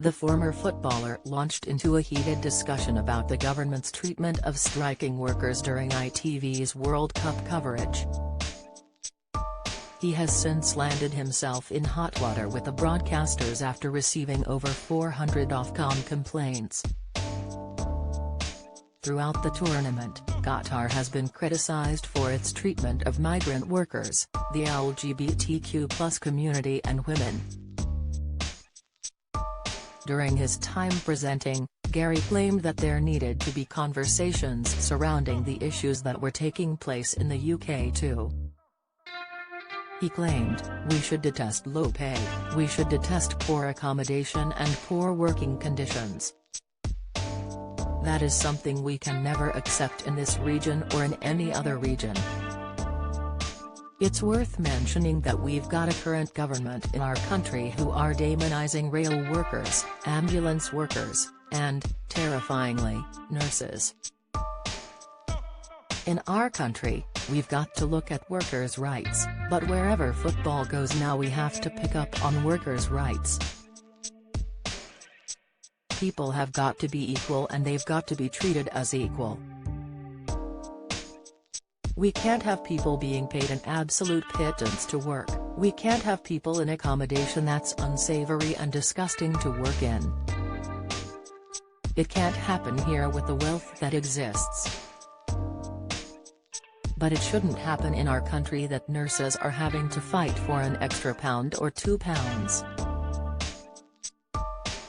The former footballer launched into a heated discussion about the government's treatment of striking workers during ITV's World Cup coverage. He has since landed himself in hot water with the broadcasters after receiving over 400 Ofcom complaints. Throughout the tournament, Qatar has been criticized for its treatment of migrant workers, the LGBTQ+ community and women. During his time presenting, Gary claimed that there needed to be conversations surrounding the issues that were taking place in the UK too. He claimed, "We should detest low pay, we should detest poor accommodation and poor working conditions. That is something we can never accept in this region or in any other region." It's worth mentioning that we've got a current government in our country who are demonizing rail workers, ambulance workers, and, terrifyingly, nurses. In our country, we've got to look at workers' rights, but wherever football goes now we have to pick up on workers' rights. People have got to be equal and they've got to be treated as equal. We can't have people being paid an absolute pittance to work, we can't have people in accommodation that's unsavory and disgusting to work in. It can't happen here with the wealth that exists. But it shouldn't happen in our country that nurses are having to fight for an extra £1 or £2.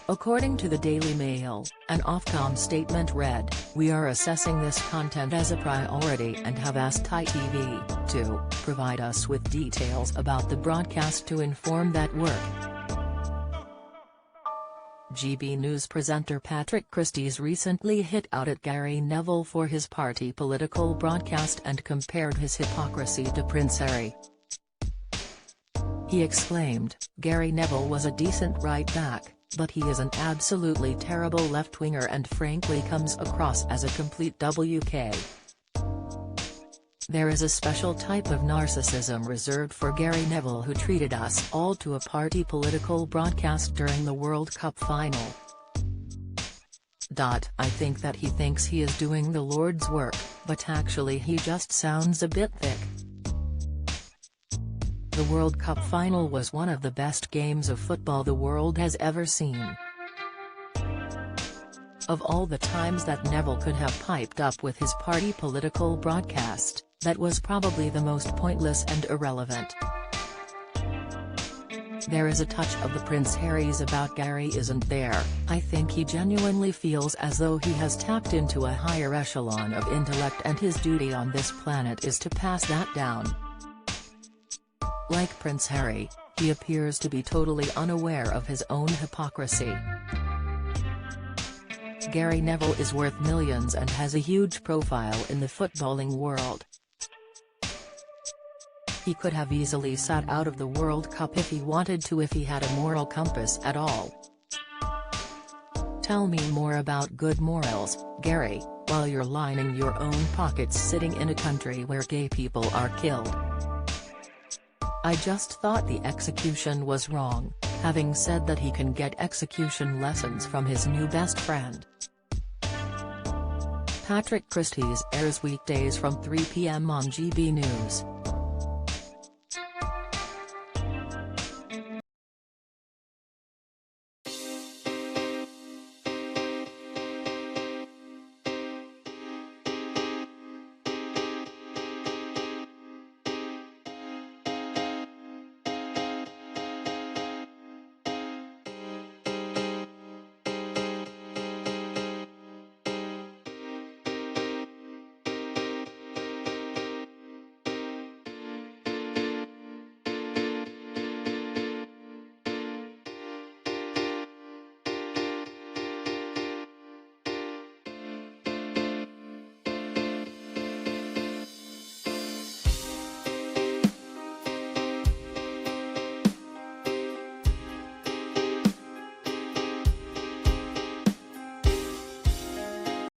According to the Daily Mail, an Ofcom statement read, "We are assessing this content as a priority and have asked ITV to provide us with details about the broadcast to inform that work." GB News presenter Patrick Christys recently hit out at Gary Neville for his party political broadcast and compared his hypocrisy to Prince Harry. He exclaimed, "Gary Neville was a decent right-back, but he is an absolutely terrible left-winger and frankly comes across as a complete WK. There is a special type of narcissism reserved for Gary Neville who treated us all to a party political broadcast during the World Cup final. I think that he thinks he is doing the Lord's work, but actually he just sounds a bit thick. The World Cup final was one of the best games of football the world has ever seen. Of all the times that Neville could have piped up with his party political broadcast, that was probably the most pointless and irrelevant. There is a touch of the Prince Harry's about Gary, isn't there? I think he genuinely feels as though he has tapped into a higher echelon of intellect and his duty on this planet is to pass that down. Like Prince Harry, he appears to be totally unaware of his own hypocrisy. Gary Neville is worth millions and has a huge profile in the footballing world. He could have easily sat out of the World Cup if he wanted to, if he had a moral compass at all. Tell me more about good morals, Gary, while you're lining your own pockets sitting in a country where gay people are killed. I just thought the execution was wrong," having said that he can get execution lessons from his new best friend. Patrick Christys airs weekdays from 3 p.m. on GB News.